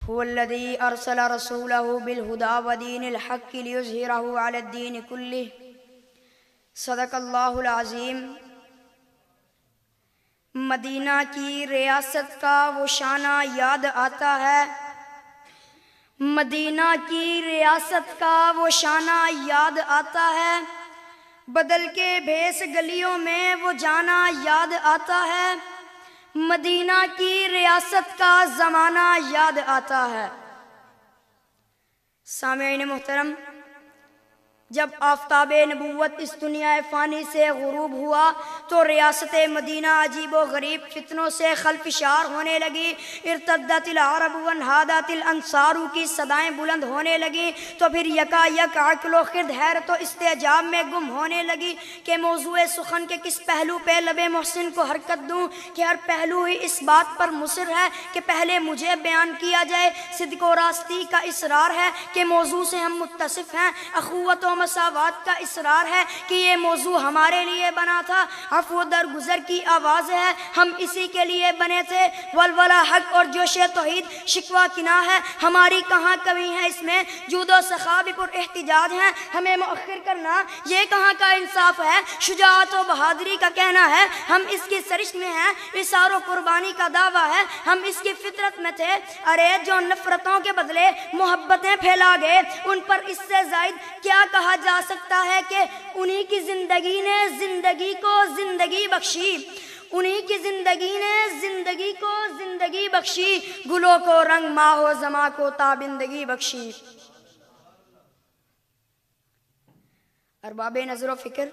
هو الذي أرسل رسوله بالهدى ودين الحق ليظهره على الدين كله صدق اللہ العظیم۔ مدینہ کی ریاست کا وہ شانہ یاد آتا ہے، مدینہ کی ریاست کا وہ شانہ یاد آتا ہے، بدل کے بھیس گلیوں میں وہ جانا یاد آتا ہے، مدینہ کی ریاست کا زمانہ یاد آتا ہے۔ سامعین محترم، جب آفتاب نبوت اس دنیا فانی سے غروب ہوا تو ریاست مدینہ عجیب و غریب فتنوں سے خلفشار ہونے لگی۔ ارتدت العرب وانہادت الانصار کی صدائیں بلند ہونے لگی تو پھر یکا یک عقل و خرد حیرت و استعجاب میں گم ہونے لگی کہ موضوع سخن کے کس پہلو پہ لب محسن کو حرکت دوں کہ ہر پہلو ہی اس بات پر مصر ہے کہ پہلے مجھے بیان کیا جائے۔ صدق و راستی کا اصرار ہے کہ موضوع سے ہم متصف ہیں، اخوت و مساوات کا اصرار ہے کہ یہ موضوع ہمارے لیے بنا تھا، عفو درگزر کی آواز ہے ہم اسی کے لیے بنے تھے، ولولہ حق اور جوش توحید شکوہ کنا ہے ہماری کہاں کمی ہے، اس میں جود و سخا بھی پر احتجاج ہیں ہمیں مؤخر کرنا یہ کہاں کا انصاف ہے، شجاعت و بہادری کا کہنا ہے ہم اس کی سرشت میں ہیں، اثار و قربانی کا دعویٰ ہے ہم اس کی فطرت میں تھے۔ ارے جو نفرتوں کے بدلے محبتیں پھیلا گئے ان پر اس سے زائد کیا کہا جا سکتا ہے کہ انہی کی زندگی نے زندگی کو زندگی بخشی، انہی کی زندگی نے زندگی کو زندگی بخشی، گلوں کو رنگ ماہ و زماں کو تابندگی بخشی۔ ارباب نظر و فکر،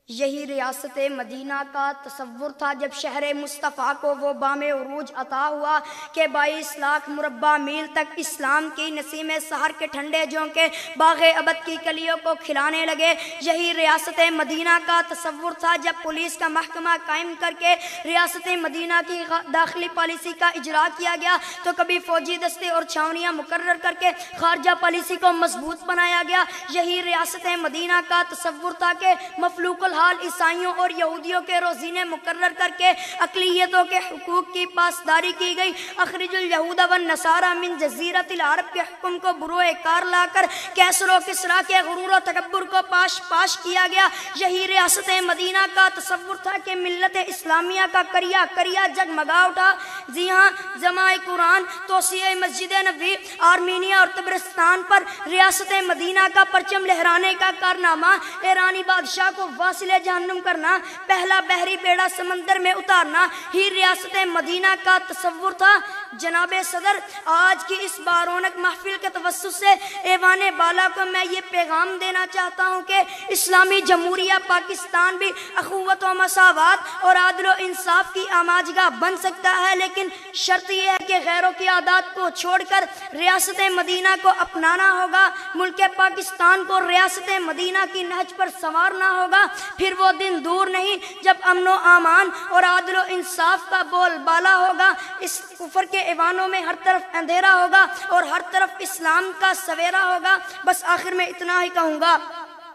یہی ریاست مدینہ کا تصور تھا جب شہر مصطفیٰ کو وہ بام عروج عطا ہوا کہ 22 لاکھ مربع میل تک اسلام کی نسیم سحر کے ٹھنڈے جھونکے باغ ابد کی کلیوں کو کھلانے لگے۔ یہی ریاست مدینہ کا تصور تھا جب پولیس کا محکمہ قائم کر کے ریاست مدینہ کی داخلی پالیسی کا اجرا کیا گیا تو کبھی فوجی دستے اور چھاونیاں مقرر کر کے خارجہ پالیسی کو مضبوط بنایا گیا۔ یہی ریاست مدینہ کا تصور تھا کہ مفلوق حال عیسائیوں اور یہودیوں کے روزینے مقرر کر کے اقلیتوں کے حقوق کی پاسداری کی گئی۔ اخرج الیہود والنصارى من جزیرۃ العرب کے حکم کو بروئے کار لا کر کیسر و کسریٰ کے غرور و تکبر کو پاش کیا گیا۔ یہی ریاست مدینہ کا تصور تھا کہ ملت اسلامیہ کا کریا کریا جگمگا اٹھا۔ جی ہاں، جمع قرآن، توسیع مسجد نبوی، آرمینیا اور طبرستان پر ریاست مدینہ کا پرچم لہرانے کا کارنامہ، ایرانی بادشاہ کو واصل جہنم کرنا، پہلا بحری بیڑا سمندر میں اتارنا ہی ریاست مدینہ کا تصور تھا۔ جناب صدر، آج کی اس بارونق محفل کے توسط سے ایوان بالا کو میں یہ پیغام دینا چاہتا ہوں کہ اسلامی جمہوریہ پاکستان بھی اخوت و مساوات اور عدل و انصاف کی آماجگاہ بن سکتا ہے، لیکن شرط یہ ہے کہ غیروں کی عادات کو چھوڑ کر ریاست مدینہ کو اپنانا ہوگا، ملک پاکستان کو ریاست مدینہ کی نہج پر سنوارنا ہوگا۔ پھر وہ دن دور نہیں جب امن و امان اور عدل و انصاف کا بول بالا ہوگا، اس کفر کے ایوانوں میں ہر طرف اندھیرا ہوگا اور ہر طرف اسلام کا سویرا ہوگا۔ بس آخر میں اتنا ہی کہوں گا،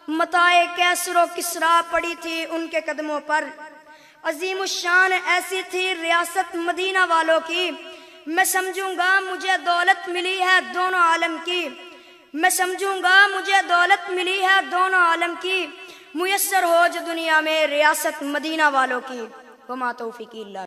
متاع کیسر و کسریٰ پڑی تھی ان کے قدموں پر، عظیم الشان ایسی تھی ریاست مدینہ والوں کی، میں سمجھوں گا مجھے دولت ملی ہے دونوں عالم کی، میں سمجھوں گا مجھے دولت ملی ہے دونوں عالم کی، میسر ہو جو دنیا میں ریاست مدینہ والوں کی۔ وما توفیقی اللہ۔